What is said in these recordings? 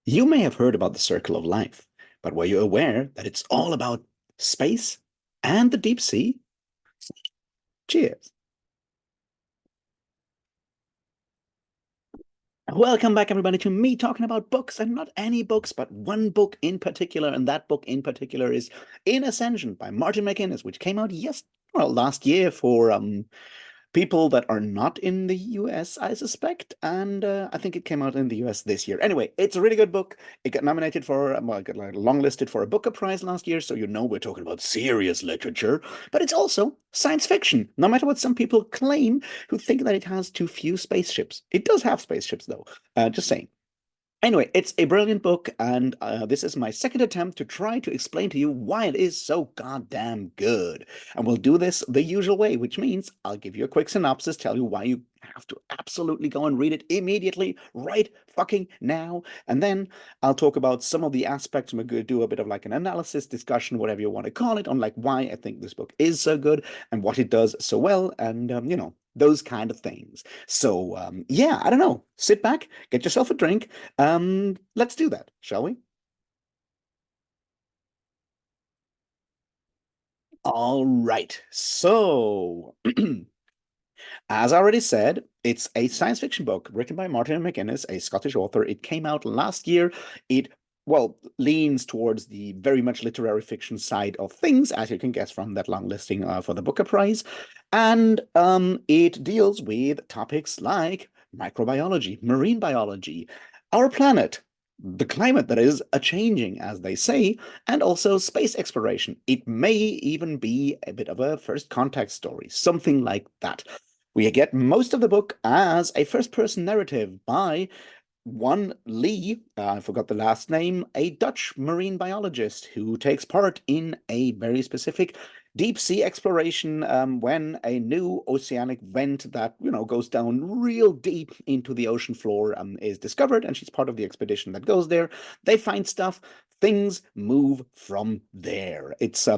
You may have heard about the circle of life, but were you aware that it's all about space and the deep sea? Cheers. Welcome back, everybody, to me talking about books, and not any books, but one book in particular. And that book in particular is In Ascension by Martin MacInnes, which came out last year for people that are not in the US, I suspect. And I think it came out in the US this year. Anyway, it's a really good book. It got nominated for, well, it got like longlisted for a Booker Prize last year. So, we're talking about serious literature, but it's also science fiction, no matter what some people claim who think that it has too few spaceships. It does have spaceships, though. Just saying. Anyway, it's a brilliant book, and this is my second attempt to try to explain to you why it is so goddamn good. And we'll do this the usual way, which means I'll give you a quick synopsis, tell you why you have to absolutely go and read it immediately, right fucking now. And then I'll talk about some of the aspects. We're going to do a bit of like an analysis, discussion, whatever you want to call it, on like why I think this book is so good and what it does so well, and those kind of things. So yeah, I don't know. Sit back, get yourself a drink. Let's do that, shall we? All right. So, as I already said, it's a science fiction book written by Martin MacInnes, a Scottish author. It came out last year. It, well, leans towards the very much literary fiction side of things, as you can guess from that long listing for the Booker Prize. And it deals with topics like microbiology, marine biology, our planet, the climate that is a changing, as they say, and also space exploration. It may even be a bit of a first contact story, something like that. We get most of the book as a first person narrative by one Lee, I forgot the last name, a Dutch marine biologist who takes part in a very specific deep sea exploration when a new oceanic vent that, goes down real deep into the ocean floor is discovered, and she's part of the expedition that goes there. They find stuff, things move from there. It's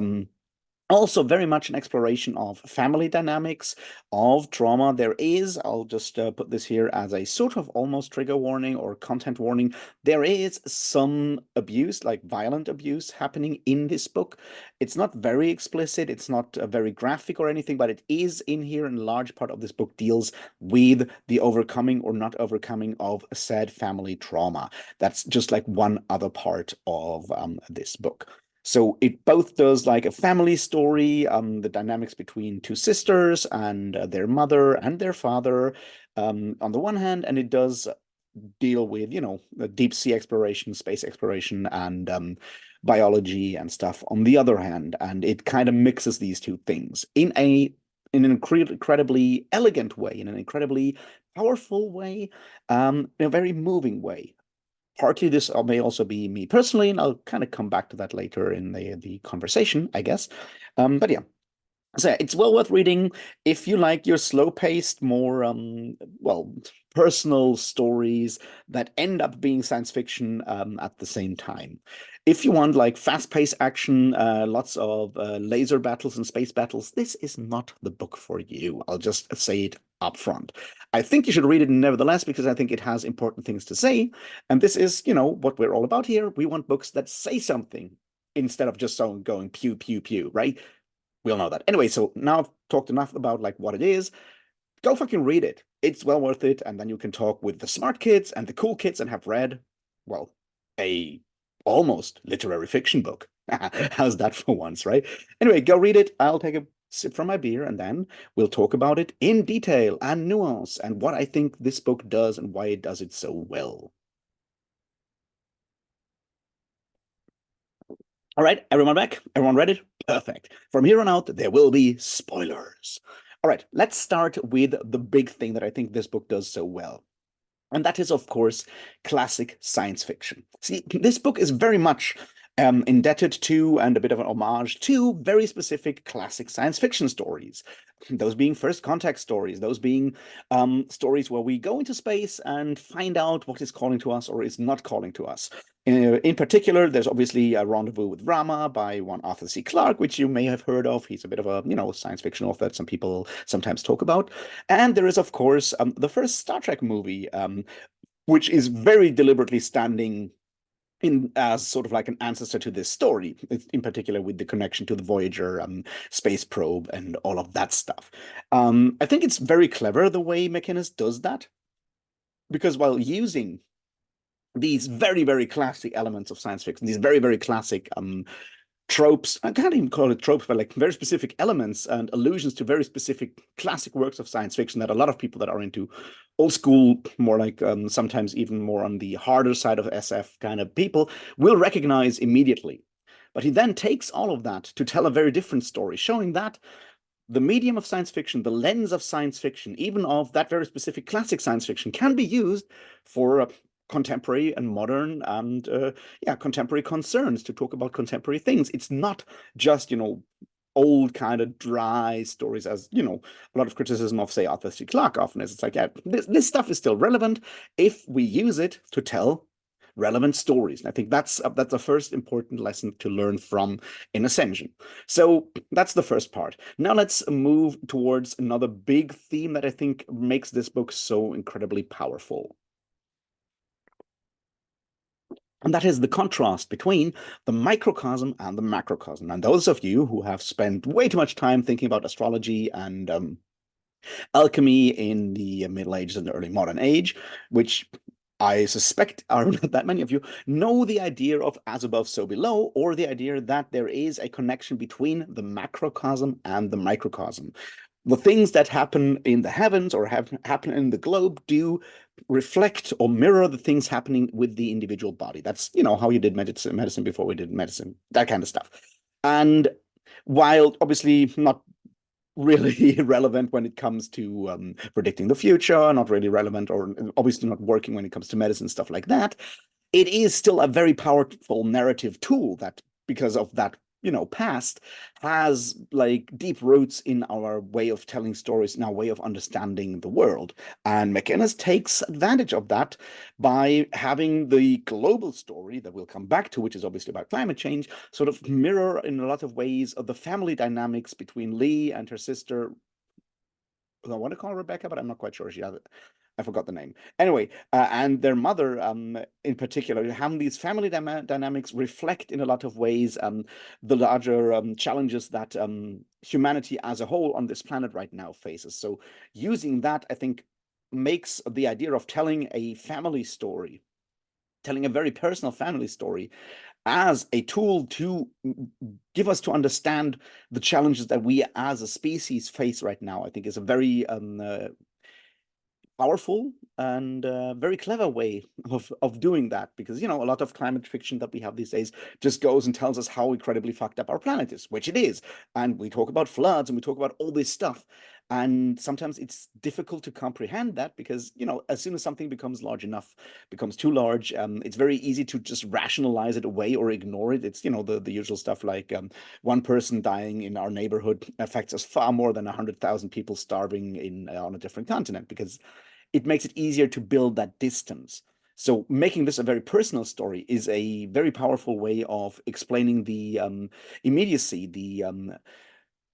also very much an exploration of family dynamics, of trauma. There is, I'll just put this here as a sort of almost trigger warning or content warning. There is some abuse, like violent abuse, happening in this book. It's not very explicit, it's not very graphic or anything, but it is in here, and a large part of this book deals with the overcoming or not overcoming of said family trauma. That's just like one other part of this book. So it both does like a family story, the dynamics between two sisters and their mother and their father, on the one hand, and it does deal with, the deep sea exploration, space exploration, and biology and stuff on the other hand. And it kind of mixes these two things in an incredibly elegant way, in an incredibly powerful way, in a very moving way. Partly this may also be me personally, and I'll kind of come back to that later in the conversation, I guess. But yeah, so it's well worth reading if you like your slow-paced, more personal stories that end up being science fiction at the same time. If you want like fast-paced action, lots of laser battles and space battles, this is not the book for you. I'll just say it up front. I think you should read it nevertheless because I think it has important things to say. And this is, what we're all about here. We want books that say something instead of just someone going pew, pew, pew, right? We all know that. Anyway, so now I've talked enough about like what it is. Go fucking read it. It's well worth it. And then you can talk with the smart kids and the cool kids and have read, well, a almost literary fiction book. How's that for once, right? Anyway, go read it. I'll take a sip from my beer and then we'll talk about it in detail and nuance and what I think this book does and why it does it so well. All right, everyone back? Everyone ready? Perfect. From here on out, there will be spoilers. All right, let's start with the big thing that I think this book does so well. And that is, of course, classic science fiction. See, this book is very much indebted to and a bit of an homage to very specific classic science fiction stories. Those being first contact stories, those being stories where we go into space and find out what is calling to us or is not calling to us. In particular, there's obviously a Rendezvous with Rama by one Arthur C. Clarke, which you may have heard of. He's a bit of a, science fiction author that some people sometimes talk about. And there is, of course, the first Star Trek movie, which is very deliberately standing in as sort of like an ancestor to this story, in particular with the connection to the Voyager space probe and all of that stuff. I think it's very clever the way MacInnes does that, because while using these very, very classic elements of science fiction, these very, very classic tropes, I can't even call it tropes, but like very specific elements and allusions to very specific classic works of science fiction that a lot of people that are into old school, more like sometimes even more on the harder side of SF kind of people will recognize immediately. But he then takes all of that to tell a very different story, showing that the medium of science fiction, the lens of science fiction, even of that very specific classic science fiction, can be used for contemporary and modern and yeah, contemporary concerns, to talk about contemporary things. It's not just, you know, old kind of dry stories, as you know, a lot of criticism of, say, Arthur C. Clarke often is. It's like, yeah, this stuff is still relevant if we use it to tell relevant stories. And I think that's a first important lesson to learn from in Ascension. So that's the first part. Now let's move towards another big theme that I think makes this book so incredibly powerful. And that is the contrast between the microcosm and the macrocosm. And those of you who have spent way too much time thinking about astrology and alchemy in the Middle Ages and the early modern age, which I suspect are not that many of you, know the idea of as above, so below, or the idea that there is a connection between the macrocosm and the microcosm. The things that happen in the heavens or happen in the globe do reflect or mirror the things happening with the individual body. That's, you know, how you did medicine before we did medicine, that kind of stuff. And while obviously not really relevant when it comes to predicting the future, not really relevant or obviously not working when it comes to medicine, stuff like that, it is still a very powerful narrative tool that, because of that, you know, past, has like deep roots in our way of telling stories, in our way of understanding the world. And MacInnes takes advantage of that by having the global story that we'll come back to, which is obviously about climate change, sort of mirror in a lot of ways of the family dynamics between Lee and her sister. I want to call her Rebecca, but I'm not quite sure. I forgot the name. Anyway, and their mother, in particular, how these family dynamics reflect in a lot of ways the larger challenges that humanity as a whole on this planet right now faces. So using that, I think, makes the idea of telling a family story, telling a very personal family story, as a tool to give us to understand the challenges that we as a species face right now, I think is a very powerful and very clever way of doing that, because, you know, a lot of climate fiction that we have these days just goes and tells us how incredibly fucked up our planet is, which it is. And we talk about floods and we talk about all this stuff. And sometimes it's difficult to comprehend that because, you know, as soon as something becomes large enough, becomes too large, it's very easy to just rationalize it away or ignore it. It's, you know, the usual stuff like one person dying in our neighborhood affects us far more than 100,000 people starving in on a different continent, because it makes it easier to build that distance. So making this a very personal story is a very powerful way of explaining the immediacy, the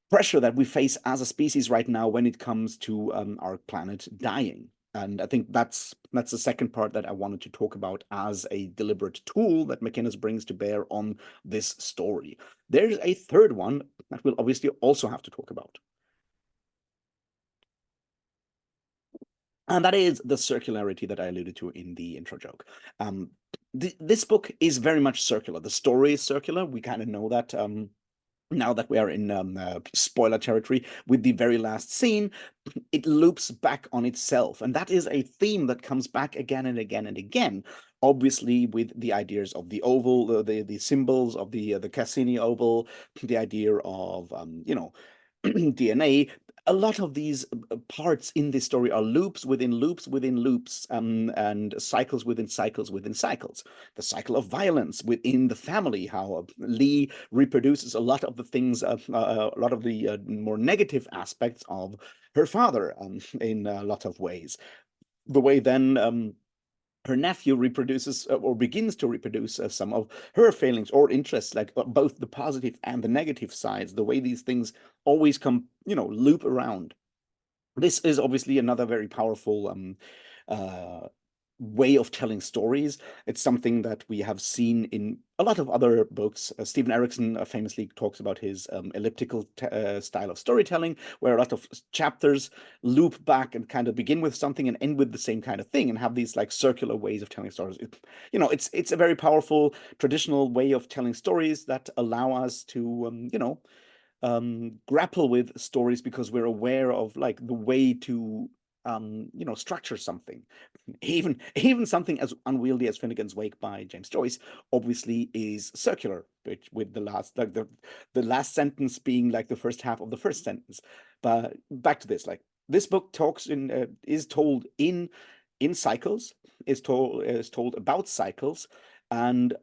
pressure that we face as a species right now when it comes to our planet dying. And I think that's the second part that I wanted to talk about as a deliberate tool that MacInnes brings to bear on this story. There's a third one that we'll obviously also have to talk about. And that is the circularity that I alluded to in the intro joke. This book is very much circular. The story is circular. We kind of know that now that we are in spoiler territory with the very last scene. It loops back on itself. And that is a theme that comes back again and again and again. Obviously, with the ideas of the oval, the symbols of the Cassini oval, the idea of, you know, DNA. A lot of these parts in this story are loops within loops within loops, and cycles within cycles within cycles. The cycle of violence within the family, how Lee reproduces a lot of the things, a lot of the more negative aspects of her father in a lot of ways. The way then her nephew reproduces or begins to reproduce some of her failings or interests, like both the positive and the negative sides, the way these things always come, you know, loop around. This is obviously another very powerful way of telling stories. It's something that we have seen in a lot of other books. Stephen Erickson famously talks about his elliptical style of storytelling, where a lot of chapters loop back and kind of begin with something and end with the same kind of thing, and have these like circular ways of telling stories. It's a very powerful traditional way of telling stories that allow us to grapple with stories because we're aware of like the way to structure something. Even something as unwieldy as Finnegan's Wake by James Joyce obviously is circular, which with the last sentence being like the first half of the first sentence. But back to this, like this book talks in is told in cycles, is told about cycles, and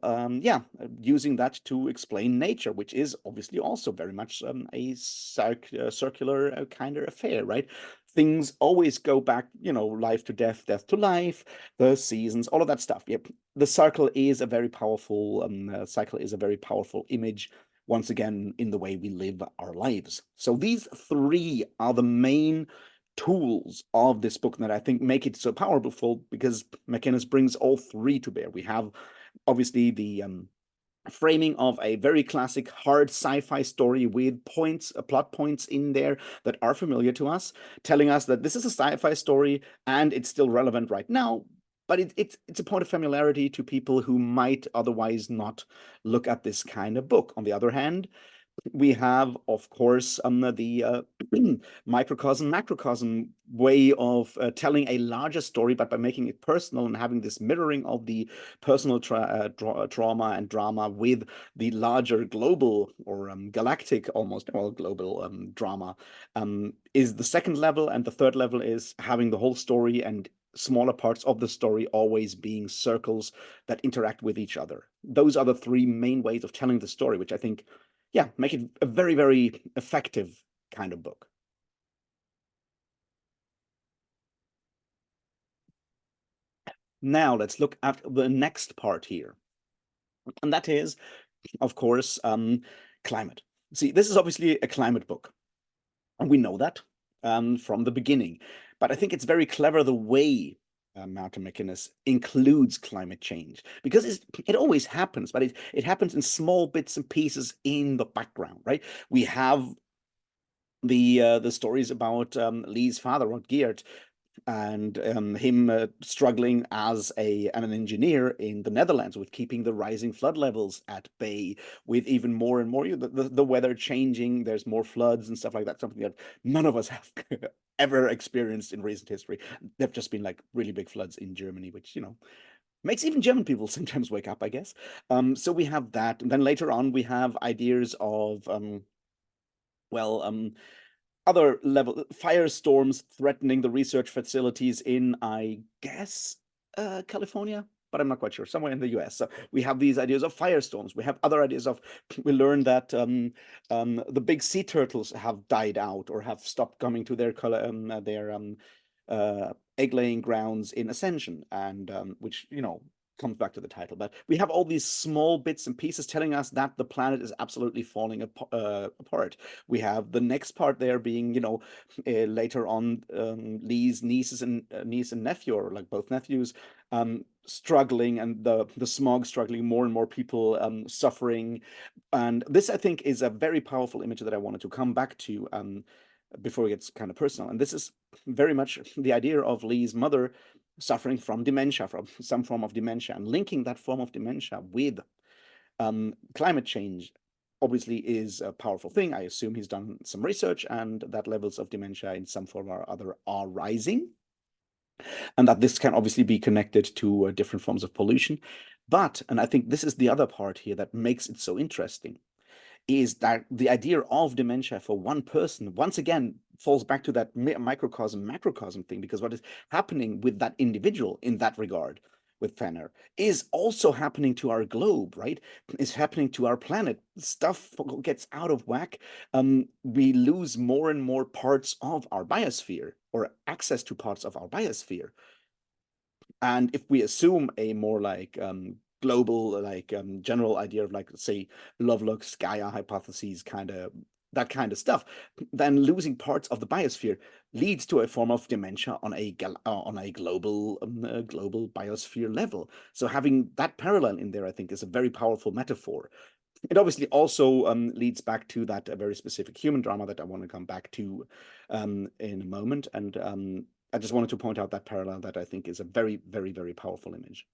yeah, using that to explain nature, which is obviously also very much a circular kind of affair, right? Things always go back, life to death, death to life, the seasons, all of that stuff. Yep, the circle is a very powerful cycle is a very powerful image, once again, in the way we live our lives. So these three are the main tools of this book that I think make it so powerful, because MacInnes brings all three to bear. We have obviously the framing of a very classic hard sci-fi story with plot points in there that are familiar to us, telling us that this is a sci-fi story and it's still relevant right now, but it's a point of familiarity to people who might otherwise not look at this kind of book. On the other hand, we have, of course, the microcosm, macrocosm way of telling a larger story, but by making it personal and having this mirroring of the personal trauma and drama with the larger global or galactic, almost, well, global drama, is the second level. And the third level is having the whole story and smaller parts of the story always being circles that interact with each other. Those are the three main ways of telling the story, which I think, yeah, make it a very, very effective kind of book. Now let's look at the next part here. And that is, of course, climate. See, this is obviously a climate book, and we know that from the beginning. But I think it's very clever the way Martin MacInnes includes climate change, because it always happens, but it happens in small bits and pieces in the background, right? We have the stories about Lee's father, Geert, and him struggling as an engineer in the Netherlands with keeping the rising flood levels at bay, with even more and more the weather changing. There's more floods and stuff like that, something that none of us have ever experienced in recent history. There've just been like really big floods in Germany, which makes even German people sometimes wake up, I guess. So we have that, and then later on we have ideas of well, other level firestorms threatening the research facilities in, I guess, California, but I'm not quite sure, somewhere in the US. So we have these ideas of firestorms. We have other ideas of, we learned that the big sea turtles have died out or have stopped coming to their egg-laying grounds in Ascension, and which, comes back to the title. But we have all these small bits and pieces telling us that the planet is absolutely falling apart. We have the next part there being, later on, Lee's niece and nephew, or like both nephews, struggling, and the smog struggling, more and more people suffering. And this, I think, is a very powerful image that I wanted to come back to before it gets kind of personal. And this is very much the idea of Lee's mother suffering from dementia, from some form of dementia, and linking that form of dementia with climate change obviously is a powerful thing. I assume he's done some research, and that levels of dementia in some form or other are rising, and that this can obviously be connected to different forms of pollution. But, and I think this is the other part here that makes it so interesting, is that the idea of dementia for one person, once again, falls back to that microcosm, macrocosm thing, because what is happening with that individual in that regard with Fenner is also happening to our globe, right? It's happening to our planet. Stuff gets out of whack. We lose more and more parts of our biosphere, or access to parts of our biosphere. And if we assume a more like global, like general idea of, like, say, Lovelock's Gaia hypotheses kind of that kind of stuff, then losing parts of the biosphere leads to a form of dementia on a global biosphere level. So having that parallel in there, I think, is a very powerful metaphor. It obviously also leads back to that very specific human drama that I want to come back to in a moment. And I just wanted to point out that parallel that I think is a very, very, very powerful image.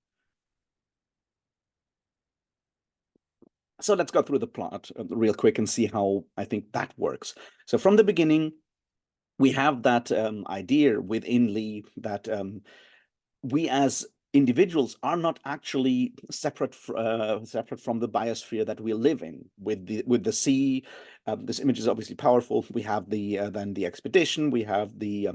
So let's go through the plot real quick and see how I think that works. So from the beginning, we have that idea within Lee that we as individuals are not actually separate separate from the biosphere that we live in. With the sea, this image is obviously powerful. We have the then the expedition. We have the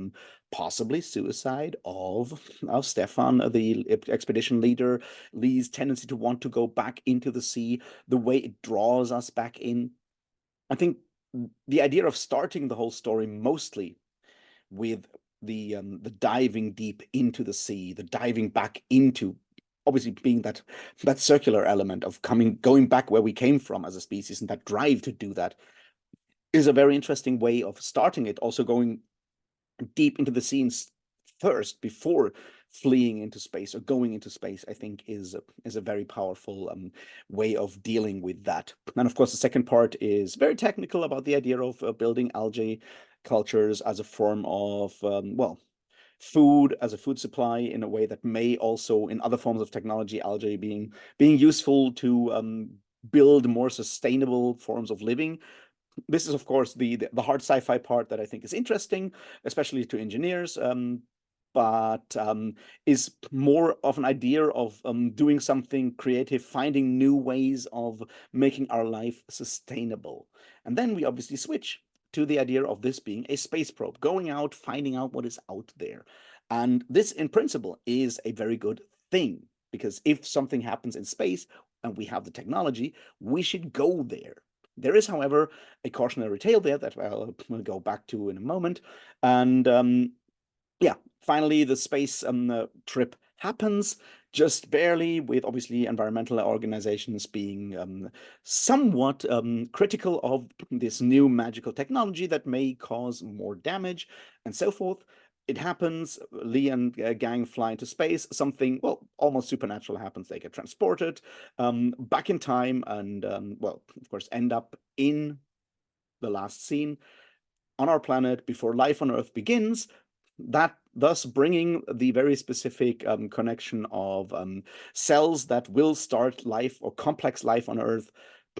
possibly suicide of Stefan, the expedition leader, Lee's tendency to want to go back into the sea, the way it draws us back in. I think the idea of starting the whole story mostly with the diving deep into the sea, the diving back into, obviously being that circular element of going back where we came from as a species, and that drive to do that is a very interesting way of starting it. Also going deep into the scenes first before fleeing into space or going into space, I think is a very powerful way of dealing with that. And of course, the second part is very technical about the idea of building algae cultures as a form of well, food, as a food supply, in a way that may also, in other forms of technology, algae being useful to build more sustainable forms of living. This is, of course, the hard sci-fi part that I think is interesting, especially to engineers, but is more of an idea of doing something creative, finding new ways of making our life sustainable. And then we obviously switch to the idea of this being a space probe, going out, finding out what is out there. And this, in principle, is a very good thing, because if something happens in space and we have the technology, we should go there. There is, however, a cautionary tale there that I'll go back to in a moment. And yeah, finally, the space trip happens, just barely, with obviously environmental organizations being somewhat critical of this new magical technology that may cause more damage and so forth. It happens. Lee and gang fly into space. Something, well, almost supernatural happens. They get transported back in time and, well, of course, end up in the last scene on our planet before life on Earth begins. That thus bringing the very specific connection of cells that will start life or complex life on Earth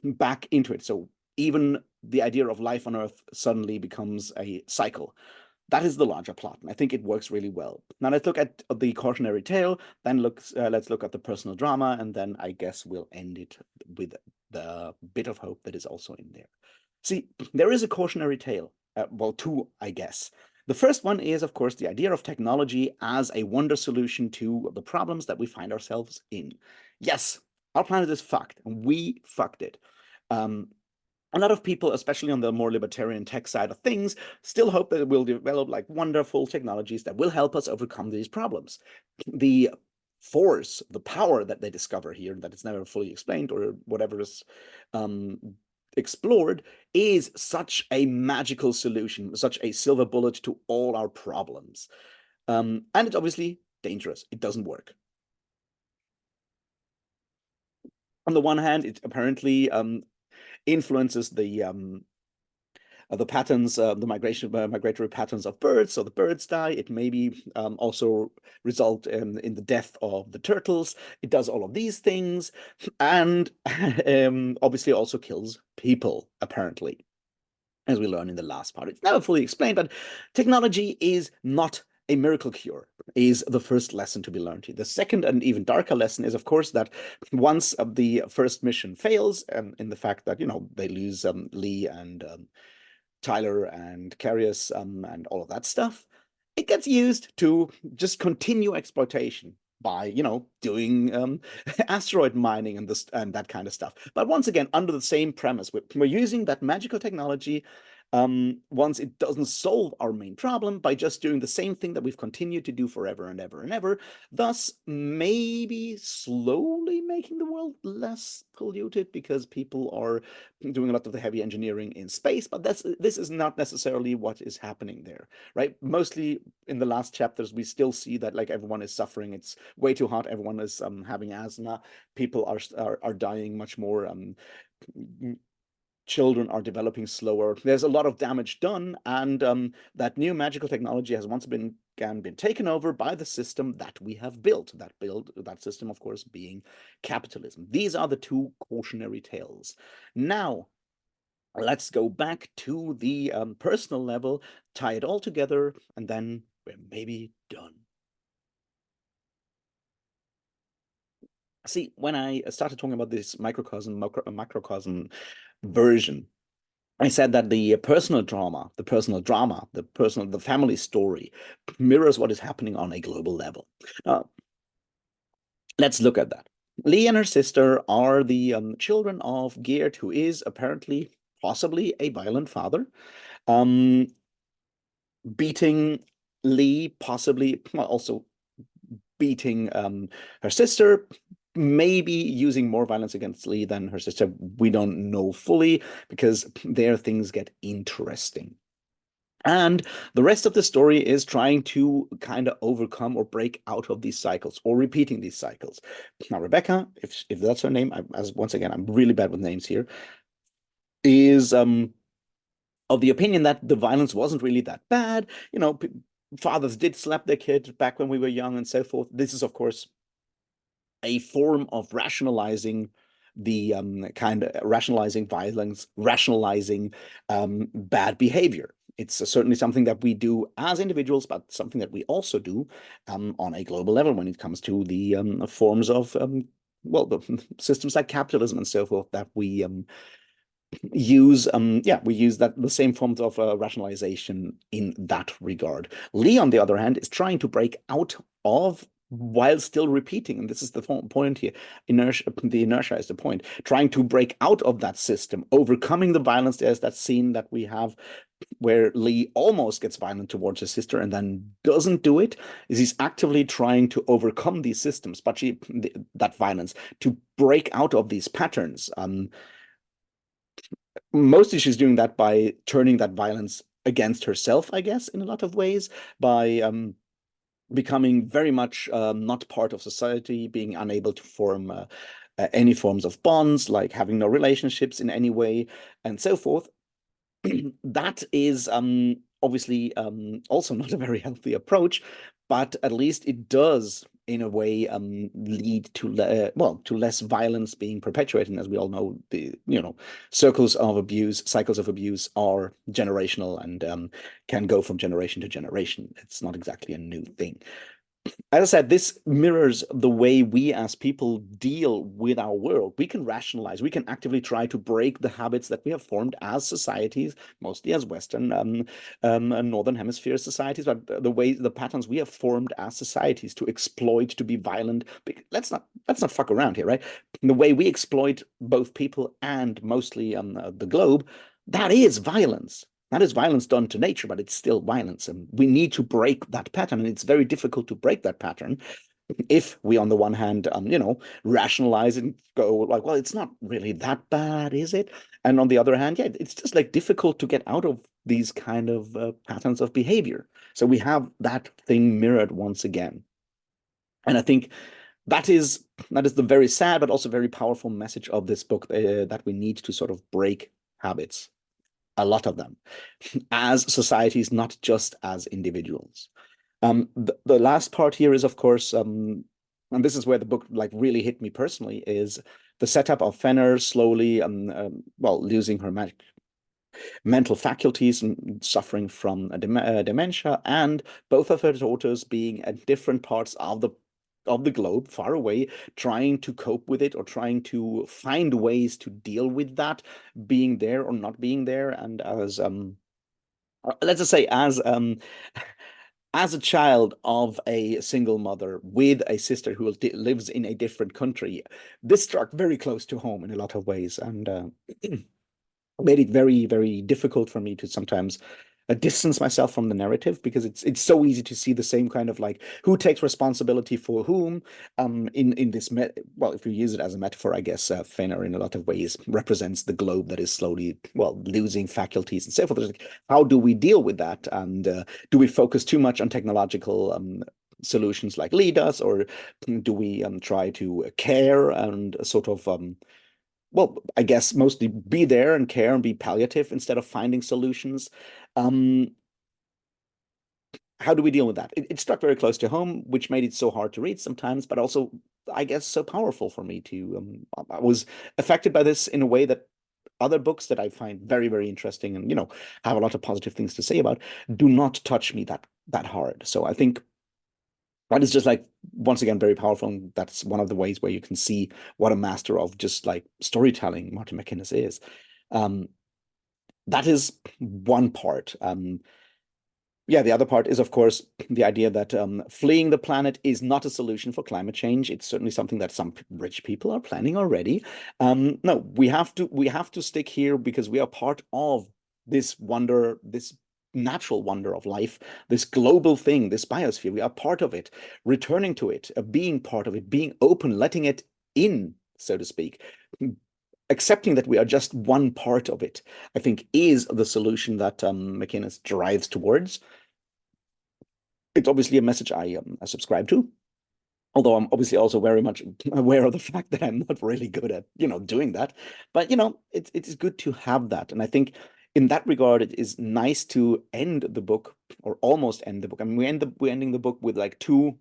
back into it. So even the idea of life on Earth suddenly becomes a cycle. That is the larger plot, and I think it works really well. Now let's look at the cautionary tale, then let's look at the personal drama, and then I guess we'll end it with the bit of hope that is also in there. See, there is a cautionary tale. Well, two, I guess. The first one is, of course, the idea of technology as a wonder solution to the problems that we find ourselves in. Yes, our planet is fucked, and we fucked it. A lot of people, especially on the more libertarian tech side of things, still hope that we'll develop like wonderful technologies that will help us overcome these problems. The force, the power that they discover here, that it's never fully explained or whatever is explored, is such a magical solution, such a silver bullet to all our problems. And it's obviously dangerous. It doesn't work. On the one hand, it apparently influences the patterns, the migratory patterns of birds. So the birds die. It maybe also result in the death of the turtles. It does all of these things, and obviously also kills people, apparently, as we learn in the last part. It's never fully explained, but technology is not a miracle cure, is the first lesson to be learned here. The second and even darker lesson is, of course, that once the first mission fails, in the fact that, you know, they lose Lee and Tyler and Carius and all of that stuff, it gets used to just continue exploitation by, you know, doing asteroid mining and that kind of stuff. But once again, under the same premise, we're using that magical technology once it doesn't solve our main problem by just doing the same thing that we've continued to do forever and ever and ever, thus maybe slowly making the world less polluted because people are doing a lot of the heavy engineering in space. But this is not necessarily what is happening there, right? Mostly in the last chapters, we still see that like everyone is suffering. It's way too hot. Everyone is having asthma. People are dying much more. Children are developing slower. There's a lot of damage done, and that new magical technology has once been taken over by the system that we have built. That system, of course, being capitalism. These are the two cautionary tales. Now, let's go back to the personal level, tie it all together, and then we're maybe done. See, when I started talking about this macrocosm version, I said that the the family story mirrors what is happening on a global level. Now, let's look at that. Lee and her sister are the children of Geert, who is apparently, possibly, a violent father, um, beating Lee, possibly, well, also beating her sister, maybe using more violence against Lee than her sister. We don't know fully because there things get interesting. And the rest of the story is trying to kind of overcome or break out of these cycles or repeating these cycles. Now, Rebecca, if that's her name, as once again, I'm really bad with names here, is of the opinion that the violence wasn't really that bad. You know, fathers did slap their kids back when we were young and so forth. This is, of course, a form of rationalizing the kind of rationalizing violence, rationalizing bad behavior. It's certainly something that we do as individuals, but something that we also do on a global level when it comes to the forms of, well, the systems like capitalism and so forth that we use we use that the same forms of rationalization in that regard. Lee, on the other hand, is trying to break out of while still repeating, and this is the point here. The inertia is the point. Trying to break out of that system, overcoming the violence. There's that scene that we have where Lee almost gets violent towards his sister and then doesn't do it. Is he's actively trying to overcome these systems, but that violence, to break out of these patterns. Mostly she's doing that by turning that violence against herself, I guess, in a lot of ways, by becoming very much not part of society, being unable to form any forms of bonds, like having no relationships in any way, and so forth. That is obviously also not a very healthy approach, but at least it does, in a way, lead to to less violence being perpetuated. And as we all know, the cycles of abuse are generational and can go from generation to generation. It's not exactly a new thing. As I said, this mirrors the way we as people deal with our world. We can rationalize, we can actively try to break the habits that we have formed as societies, mostly as Western and Northern Hemisphere societies, but the patterns we have formed as societies to exploit, to be violent. Let's not fuck around here, right? The way we exploit both people and mostly the globe, that is violence. That is violence done to nature, but it's still violence. And we need to break that pattern. And it's very difficult to break that pattern if we, on the one hand, rationalize and go like, well, it's not really that bad, is it? And on the other hand, yeah, it's just like difficult to get out of these kind of patterns of behavior. So we have that thing mirrored once again. And I think that is the very sad but also very powerful message of this book, that we need to sort of break habits, a lot of them, as societies, not just as individuals. The last part here is, of course, and this is where the book like really hit me personally, is the setup of Fenner slowly, losing her mental faculties and suffering from dementia, and both of her daughters being at different parts of the globe, far away, trying to cope with it or trying to find ways to deal with that, being there or not being there. And as let's just say, as a child of a single mother with a sister who lives in a different country, this struck very close to home in a lot of ways. And made it very, very difficult for me to sometimes distance myself from the narrative because it's so easy to see the same kind of like who takes responsibility for whom in this well, if you use it as a metaphor, I guess Fëanor in a lot of ways represents the globe that is slowly, well, losing faculties and so forth. Like, how do we deal with that, and do we focus too much on technological solutions like Lee does, or do we try to care and sort of well, I guess mostly be there and care and be palliative instead of finding solutions. Um, how do we deal with that? It struck very close to home, which made it so hard to read sometimes, but also, I guess, so powerful for me to. I was affected by this in a way that other books that I find very, very interesting and have a lot of positive things to say about do not touch me that hard. So I think that is just like once again very powerful. And that's one of the ways where you can see what a master of just like storytelling Martin MacInnes is. Um, that is one part. Yeah, the other part is, of course, the idea that fleeing the planet is not a solution for climate change. It's certainly something that some rich people are planning already. No, we have to stick here because we are part of this wonder, this natural wonder of life, this global thing, this biosphere. We are part of it, returning to it, being part of it, being open, letting it in, so to speak, accepting that we are just one part of it, I think, is the solution that MacInnes drives towards. It's obviously a message I subscribe to, although I'm obviously also very much aware of the fact that I'm not really good at doing that. But it is good to have that, and I think in that regard, it is nice to end the book, or almost end the book. I mean, we're ending the book with like two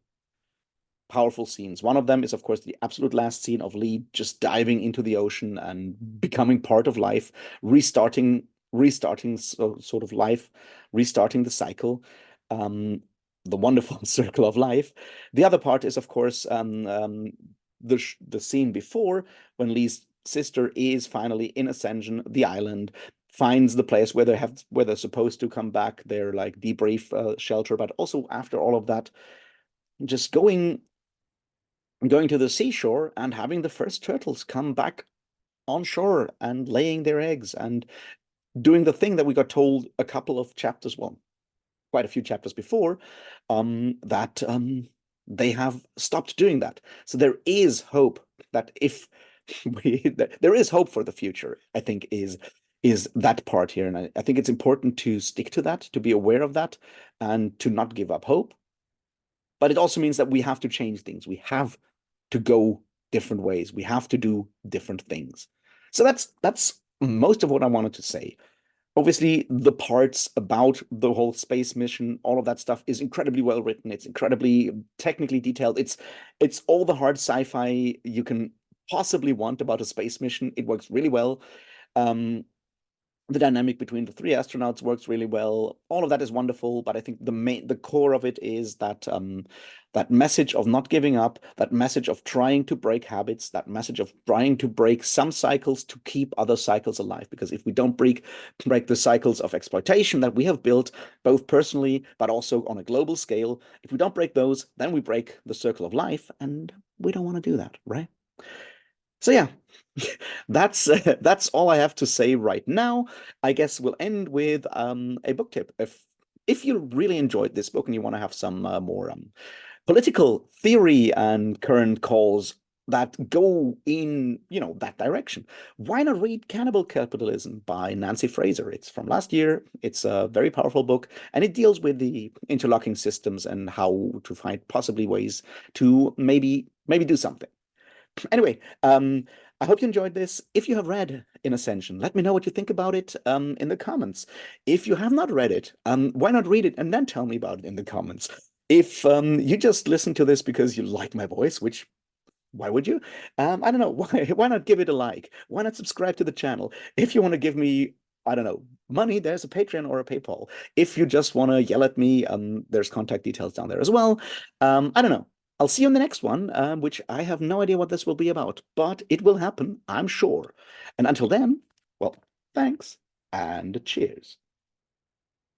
powerful scenes. One of them is, of course, the absolute last scene of Lee just diving into the ocean and becoming part of life, restarting sort of life, restarting the cycle, um, the wonderful circle of life. The other part is, of course, the scene before when Lee's sister is finally in Ascension, the island, finds the place where they're supposed to come back, their like debrief shelter, but also after all of that, just going to the seashore and having the first turtles come back on shore and laying their eggs and doing the thing that we got told a couple of chapters, well, quite a few chapters before, that they have stopped doing that. So there is hope that if there is hope for the future, I think is that part here. And I think it's important to stick to that, to be aware of that, and to not give up hope. But it also means that we have to change things. We have to go different ways. We have to do different things. So that's most of what I wanted to say. Obviously, the parts about the whole space mission, all of that stuff is incredibly well written. It's incredibly technically detailed. It's all the hard sci-fi you can possibly want about a space mission. It works really well. The dynamic between the three astronauts works really well. All of that is wonderful, but I think the core of it is that that message of not giving up, that message of trying to break habits, that message of trying to break some cycles to keep other cycles alive. Because if we don't break the cycles of exploitation that we have built, both personally but also on a global scale, if we don't break those, then we break the circle of life, and we don't want to do that, right? So yeah, that's all I have to say right now. I guess we'll end with a book tip. If you really enjoyed this book and you want to have some more political theory and current calls that go in that direction, why not read Cannibal Capitalism by Nancy Fraser? It's from last year. It's a very powerful book, and it deals with the interlocking systems and how to find possibly ways to maybe do something. Anyway, I hope you enjoyed this. If you have read In Ascension, let me know what you think about it in the comments. If you have not read it, why not read it and then tell me about it in the comments? If you just listen to this because you like my voice, which why would you? I don't know. Why not give it a like? Why not subscribe to the channel? If you want to give me, I don't know, money, there's a Patreon or a PayPal. If you just want to yell at me, there's contact details down there as well. I don't know. I'll see you in the next one, which I have no idea what this will be about, but it will happen, I'm sure. And until then, well, thanks and cheers.